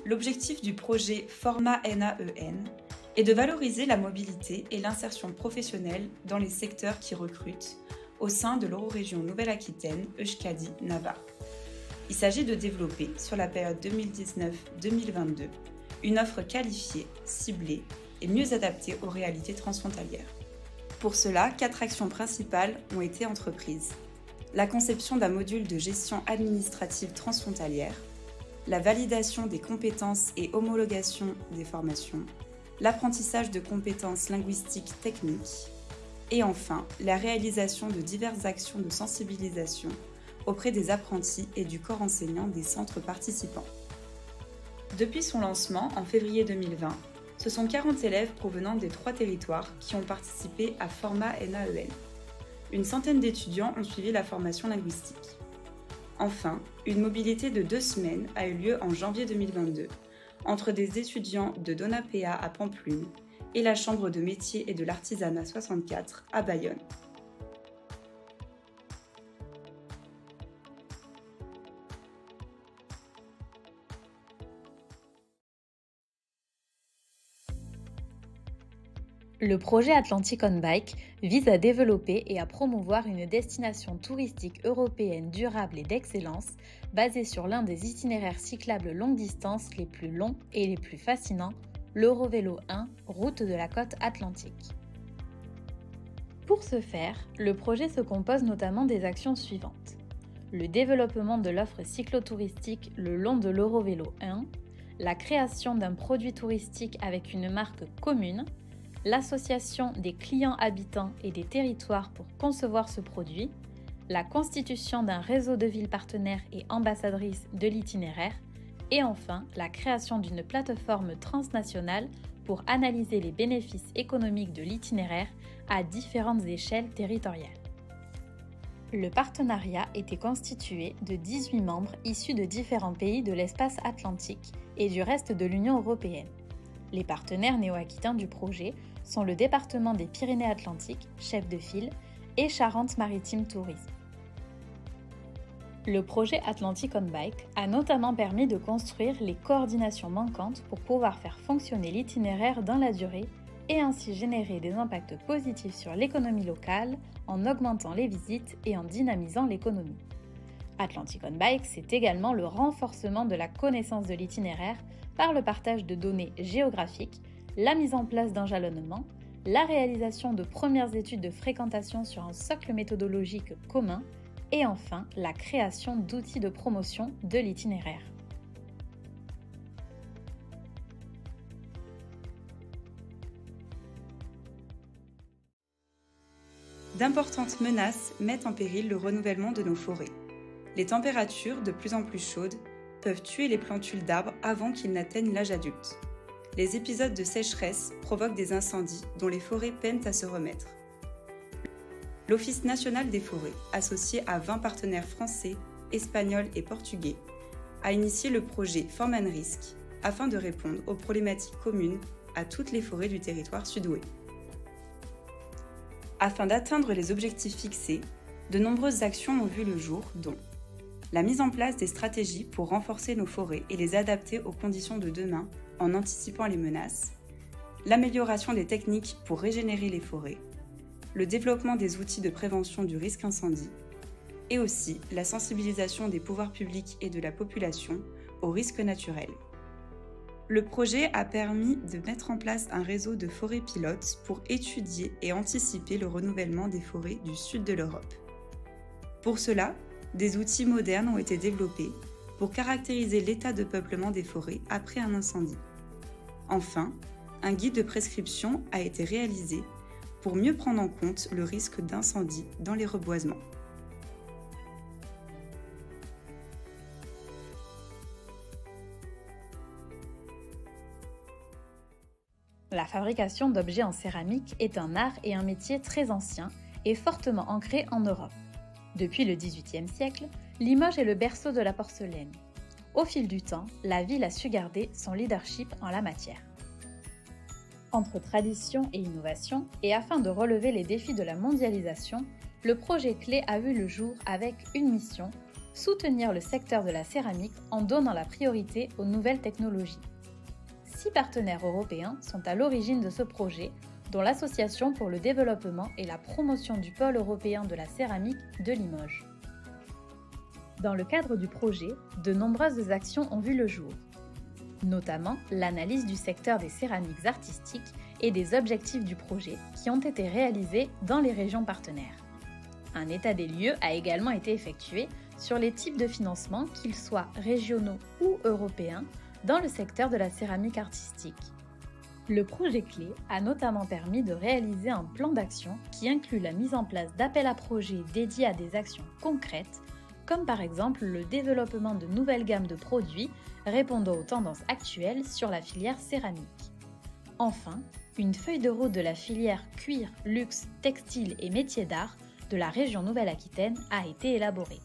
L'objectif du projet Format NAEN est de valoriser la mobilité et l'insertion professionnelle dans les secteurs qui recrutent au sein de l'Eurorégion Nouvelle-Aquitaine, Euskadi-Navarre. Il s'agit de développer, sur la période 2019-2022, une offre qualifiée, ciblée et mieux adaptée aux réalités transfrontalières. Pour cela, 4 actions principales ont été entreprises. La conception d'un module de gestion administrative transfrontalière, la validation des compétences et homologation des formations, l'apprentissage de compétences linguistiques techniques et enfin la réalisation de diverses actions de sensibilisation auprès des apprentis et du corps enseignant des centres participants. Depuis son lancement en février 2020, ce sont 40 élèves provenant des 3 territoires qui ont participé à Format NAEN. Une centaine d'étudiants ont suivi la formation linguistique. Enfin, une mobilité de 2 semaines a eu lieu en janvier 2022 entre des étudiants de Donapea à Pampelune et la Chambre de métiers et de l'artisanat 64 à Bayonne. Le projet Atlantic On Bike vise à développer et à promouvoir une destination touristique européenne durable et d'excellence basée sur l'un des itinéraires cyclables longue distance les plus longs et les plus fascinants, l'Eurovélo 1, route de la côte atlantique. Pour ce faire, le projet se compose notamment des actions suivantes. Le développement de l'offre cyclotouristique le long de l'Eurovélo 1, la création d'un produit touristique avec une marque commune, l'association des clients habitants et des territoires pour concevoir ce produit, la constitution d'un réseau de villes partenaires et ambassadrices de l'itinéraire, et enfin la création d'une plateforme transnationale pour analyser les bénéfices économiques de l'itinéraire à différentes échelles territoriales. Le partenariat était constitué de 18 membres issus de différents pays de l'espace atlantique et du reste de l'Union européenne. Les partenaires néo-aquitains du projet sont le département des Pyrénées-Atlantiques, chef de file, et Charente-Maritime Tourisme. Le projet Atlantic On Bike a notamment permis de construire les coordinations manquantes pour pouvoir faire fonctionner l'itinéraire dans la durée et ainsi générer des impacts positifs sur l'économie locale en augmentant les visites et en dynamisant l'économie. Atlantic On Bike, c'est également le renforcement de la connaissance de l'itinéraire par le partage de données géographiques, la mise en place d'un jalonnement, la réalisation de premières études de fréquentation sur un socle méthodologique commun et enfin la création d'outils de promotion de l'itinéraire. D'importantes menaces mettent en péril le renouvellement de nos forêts. Les températures de plus en plus chaudes peuvent tuer les plantules d'arbres avant qu'ils n'atteignent l'âge adulte. Les épisodes de sécheresse provoquent des incendies dont les forêts peinent à se remettre. L'Office national des forêts, associé à 20 partenaires français, espagnols et portugais, a initié le projet Form and Risk afin de répondre aux problématiques communes à toutes les forêts du territoire sud-ouest. Afin d'atteindre les objectifs fixés, de nombreuses actions ont vu le jour, dont la mise en place des stratégies pour renforcer nos forêts et les adapter aux conditions de demain en anticipant les menaces, l'amélioration des techniques pour régénérer les forêts, le développement des outils de prévention du risque incendie et aussi la sensibilisation des pouvoirs publics et de la population aux risques naturels. Le projet a permis de mettre en place un réseau de forêts pilotes pour étudier et anticiper le renouvellement des forêts du sud de l'Europe. Pour cela, des outils modernes ont été développés pour caractériser l'état de peuplement des forêts après un incendie. Enfin, un guide de prescription a été réalisé pour mieux prendre en compte le risque d'incendie dans les reboisements. La fabrication d'objets en céramique est un art et un métier très ancien et fortement ancré en Europe. Depuis le XVIIIe siècle, Limoges est le berceau de la porcelaine. Au fil du temps, la ville a su garder son leadership en la matière. Entre tradition et innovation, et afin de relever les défis de la mondialisation, le projet clé a vu le jour avec une mission, soutenir le secteur de la céramique en donnant la priorité aux nouvelles technologies. 6 partenaires européens sont à l'origine de ce projet, dont l'Association pour le développement et la promotion du pôle européen de la céramique de Limoges. Dans le cadre du projet, de nombreuses actions ont vu le jour, notamment l'analyse du secteur des céramiques artistiques et des objectifs du projet qui ont été réalisés dans les régions partenaires. Un état des lieux a également été effectué sur les types de financement, qu'ils soient régionaux ou européens, dans le secteur de la céramique artistique. Le projet clé a notamment permis de réaliser un plan d'action qui inclut la mise en place d'appels à projets dédiés à des actions concrètes, comme par exemple le développement de nouvelles gammes de produits répondant aux tendances actuelles sur la filière céramique. Enfin, une feuille de route de la filière cuir, luxe, textile et métiers d'art de la région Nouvelle-Aquitaine a été élaborée.